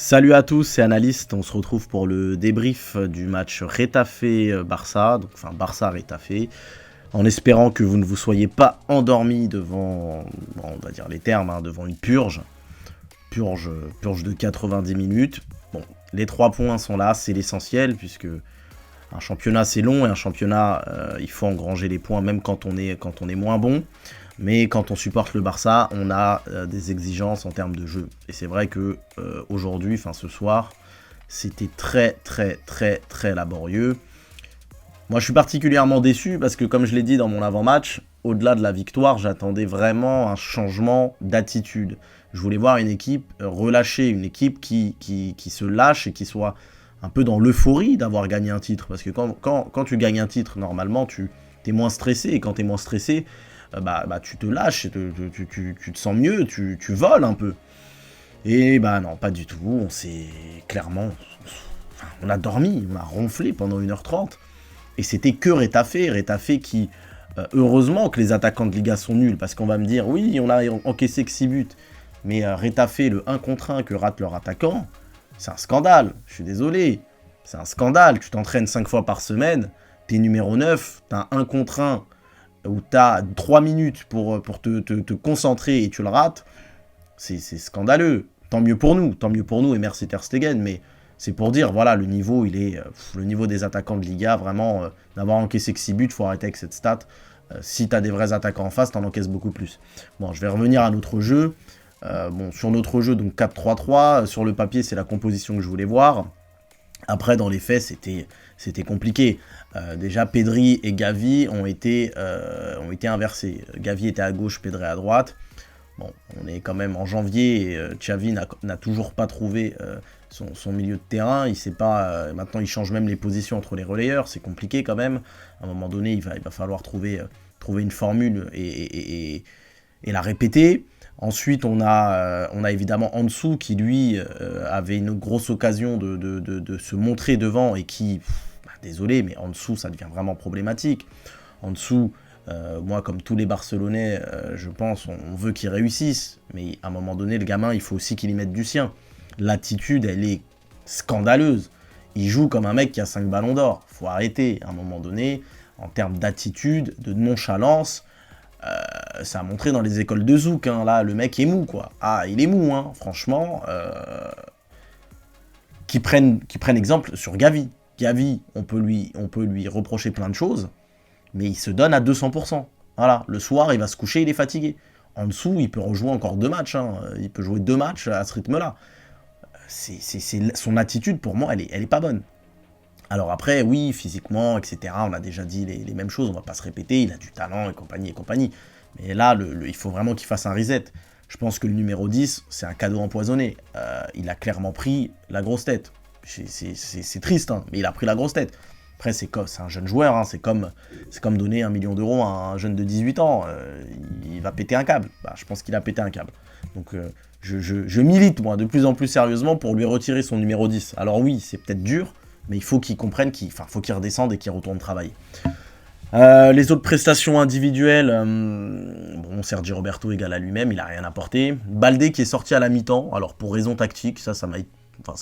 Salut à tous, c'est Analyste. On se retrouve pour le débrief du match Retafe-Barça, donc enfin Barça-Retafe, en espérant que vous ne vous soyez pas endormis devant, bon, on va dire les termes, devant une purge de 90 minutes. Bon, les 3 points sont là, c'est l'essentiel, puisque un championnat c'est long, et un championnat, il faut engranger les points même quand on est moins bon. Mais quand on supporte le Barça, on a des exigences en termes de jeu. Et c'est vrai que aujourd'hui, enfin ce soir, c'était très laborieux. Moi, je suis particulièrement déçu parce que, comme je l'ai dit dans mon avant-match, au-delà de la victoire, j'attendais vraiment un changement d'attitude. Je voulais voir une équipe relâchée, une équipe qui se lâche et qui soit un peu dans l'euphorie d'avoir gagné un titre. Parce que quand tu gagnes un titre, normalement, tu es moins stressé. Et quand tu es moins stressé, tu te lâches, tu te sens mieux, tu voles un peu. Et non, pas du tout, on s'est clairement... on a dormi, on a ronflé pendant 1h30. Et c'était que Retafe qui... heureusement que les attaquants de Liga sont nuls, parce qu'on va me dire, oui, on a encaissé que 6 buts. Mais Retafe, le 1 contre 1 que rate leur attaquant, c'est un scandale, je suis désolé. C'est un scandale, tu t'entraînes 5 fois par semaine, t'es numéro 9, t'as un 1 contre 1, où tu as 3 minutes pour te concentrer et tu le rates, c'est scandaleux. Tant mieux pour nous, et merci Ter Stegen, mais c'est pour dire, voilà, le niveau des attaquants de Liga, vraiment, d'avoir encaissé que 6 buts, il faut arrêter avec cette stat. Si tu as des vrais attaquants en face, tu en encaisses beaucoup plus. Bon, je vais revenir à notre jeu. Sur notre jeu, donc 4-3-3, sur le papier, c'est la composition que je voulais voir. Après, dans les faits, c'était compliqué. Déjà, Pedri et Gavi ont été inversés. Gavi était à gauche, Pedri à droite. Bon, on est quand même en janvier et Xavi n'a toujours pas trouvé son milieu de terrain. Il sait pas. Maintenant, il change même les positions entre les relayeurs. C'est compliqué quand même. À un moment donné, il va falloir trouver une formule et la répéter. Ensuite, on a évidemment Ansu qui, lui, avait une grosse occasion de se montrer devant et qui, désolé, mais Ansu, ça devient vraiment problématique. Ansu, moi, comme tous les Barcelonais, je pense, on veut qu'il réussisse. Mais à un moment donné, le gamin, il faut aussi qu'il y mette du sien. L'attitude, elle est scandaleuse. Il joue comme un mec qui a 5 ballons d'or. Faut arrêter, à un moment donné, en termes d'attitude, de nonchalance. Ça a montré dans les écoles de Zouk, là, le mec est mou, quoi. Ah, il est mou, franchement. Qui prennent exemple sur Gavi. Gavi, on peut lui reprocher plein de choses, mais il se donne à 200%. Voilà, le soir, il va se coucher, il est fatigué. En dessous, il peut rejouer encore 2 matchs, il peut jouer 2 matchs à ce rythme-là. Son attitude, pour moi, elle est pas bonne. Alors après, oui, physiquement, etc., on a déjà dit les mêmes choses, on va pas se répéter, il a du talent et compagnie. Mais là, il faut vraiment qu'il fasse un reset. Je pense que le numéro 10, c'est un cadeau empoisonné. Il a clairement pris la grosse tête. C'est triste, mais il a pris la grosse tête. Après, c'est un jeune joueur, c'est comme donner 1 million d'euros à un jeune de 18 ans. Il va péter un câble. Je pense qu'il a pété un câble. Donc, je milite, moi, de plus en plus sérieusement pour lui retirer son numéro 10. Alors oui, c'est peut-être dur, mais il faut qu'il comprenne faut qu'il redescende et qu'il retourne travailler. Les autres prestations individuelles, Sergi Roberto égale à lui-même, il n'a rien apporté. Baldé qui est sorti à la mi-temps, alors pour raison tactique, ça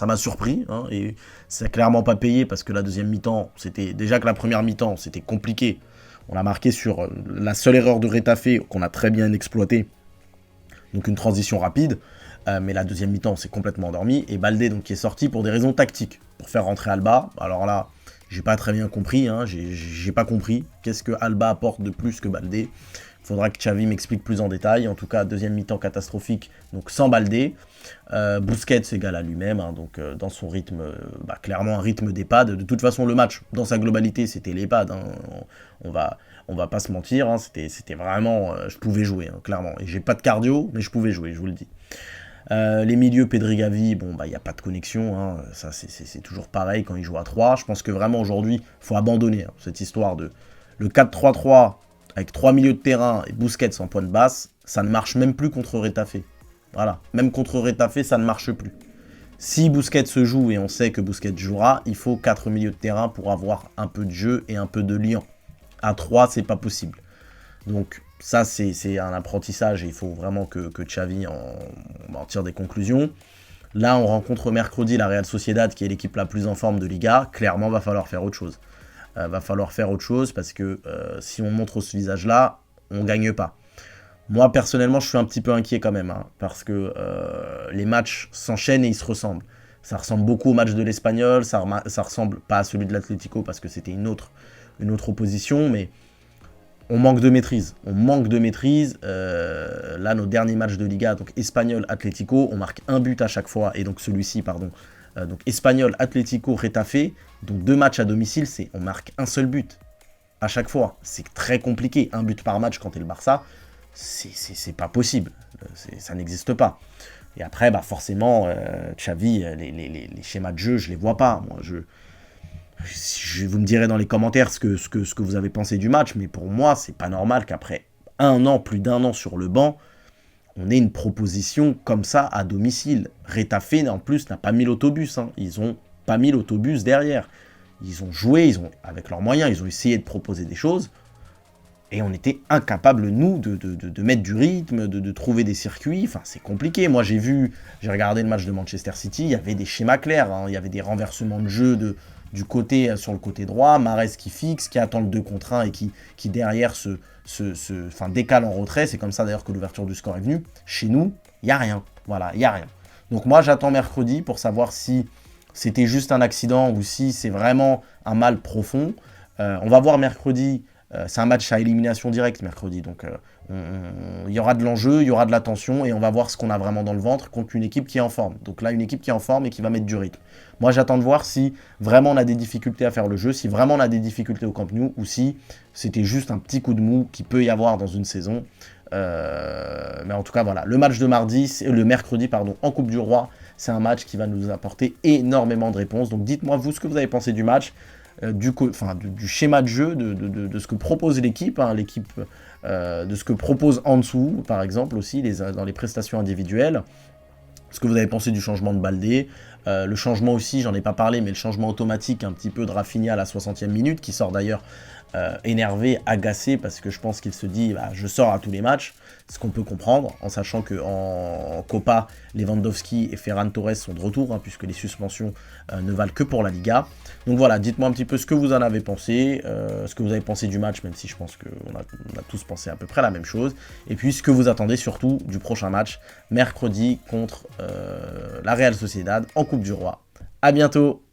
m'a surpris, et ça n'a clairement pas payé parce que la deuxième mi-temps, déjà que la première mi-temps, c'était compliqué. On a marqué sur la seule erreur de Retafe qu'on a très bien exploitée, donc une transition rapide. Mais la deuxième mi-temps, on s'est complètement endormi. Et Baldé, donc, qui est sorti pour des raisons tactiques, pour faire rentrer Alba. Alors là, j'ai pas très bien compris, j'ai pas compris. Qu'est-ce que Alba apporte de plus que Baldé? Il faudra que Xavi m'explique plus en détail. En tout cas, deuxième mi-temps catastrophique, donc sans Baldé. Busquets égale à lui-même, donc dans son rythme, clairement un rythme d'EHPAD. De toute façon, le match, dans sa globalité, c'était l'EHPAD. On va pas se mentir, c'était vraiment... je pouvais jouer, clairement. Et j'ai pas de cardio, mais je pouvais jouer, je vous le dis. Les milieux, Pedri Gavi, il n'y a pas de connexion, ça c'est toujours pareil quand ils jouent à 3. Je pense que vraiment aujourd'hui, il faut abandonner cette histoire de le 4-3-3 avec 3 milieux de terrain et Busquets en point de basse, ça ne marche même plus contre Retafe. Voilà, même contre Retafe, ça ne marche plus. Si Busquets se joue, et on sait que Busquets jouera, il faut 4 milieux de terrain pour avoir un peu de jeu et un peu de lien. À 3, c'est pas possible. Donc ça, c'est un apprentissage et il faut vraiment que Xavi en tire des conclusions. Là, on rencontre mercredi la Real Sociedad, qui est l'équipe la plus en forme de Liga. Clairement, va falloir faire autre chose. Va falloir faire autre chose parce que si on montre ce visage-là, on gagne pas. Moi, personnellement, je suis un petit peu inquiet quand même, hein, parce que les matchs s'enchaînent et ils se ressemblent. Ça ressemble beaucoup au match de l'Espagnol, ça ressemble pas à celui de l'Atlético parce que c'était une autre opposition, mais on manque de maîtrise. On manque de maîtrise. Là, nos derniers matchs de Liga, donc Espagnol, Atlético, on marque un but à chaque fois, et donc celui-ci, pardon. Donc Espagnol, Atlético, Retafe, donc 2 matchs à domicile, on marque un seul but à chaque fois. C'est très compliqué. Un but par match quand t'es le Barça, c'est pas possible. Ça n'existe pas. Et après, bah forcément, Xavi, les schémas de jeu, je les vois pas. Moi, vous me direz dans les commentaires ce que vous avez pensé du match, mais pour moi, c'est pas normal qu'après plus d'un an sur le banc, on ait une proposition comme ça à domicile. Retafe, en plus, n'a pas mis l'autobus. Hein. Ils ont pas mis l'autobus derrière. Ils ont joué, avec leurs moyens, ils ont essayé de proposer des choses. Et on était incapables, nous, de mettre du rythme, de trouver des circuits. Enfin, c'est compliqué. Moi, j'ai regardé le match de Manchester City, il y avait des schémas clairs. Hein. Il y avait des renversements de jeu sur le côté droit, Mahrez qui fixe, qui attend le 2 contre 1 et qui derrière décale en retrait. C'est comme ça, d'ailleurs, que l'ouverture du score est venue. Chez nous, il n'y a rien. Voilà, il n'y a rien. Donc moi, j'attends mercredi pour savoir si c'était juste un accident ou si c'est vraiment un mal profond. On va voir mercredi. C'est un match à élimination directe mercredi, donc il y aura de l'enjeu, il y aura de la tension, et on va voir ce qu'on a vraiment dans le ventre contre une équipe qui est en forme. Donc là, une équipe qui est en forme et qui va mettre du rythme. Moi, j'attends de voir si vraiment on a des difficultés à faire le jeu, si vraiment on a des difficultés au Camp Nou, ou si c'était juste un petit coup de mou qui peut y avoir dans une saison. Mais en tout cas, voilà, le match de le mercredi, en Coupe du Roi, c'est un match qui va nous apporter énormément de réponses. Donc dites-moi, vous, ce que vous avez pensé du match. Du schéma de jeu, de ce que propose l'équipe, hein, de ce que propose Ansu, par exemple, aussi, dans les prestations individuelles. Ce que vous avez pensé du changement de Baldé, le changement aussi, j'en ai pas parlé, mais le changement automatique un petit peu de Rafinha à la 60e minute, qui sort d'ailleurs énervé, agacé, parce que je pense qu'il se dit bah, je sors à tous les matchs, ce qu'on peut comprendre, en sachant qu'en Copa, Lewandowski et Ferran Torres sont de retour, hein, puisque les suspensions ne valent que pour la Liga. Donc voilà, dites-moi un petit peu ce que vous en avez pensé, ce que vous avez pensé du match, même si je pense qu'on a tous pensé à peu près la même chose, et puis ce que vous attendez surtout du prochain match, mercredi contre la Real Sociedad en Coupe du Roi. A bientôt!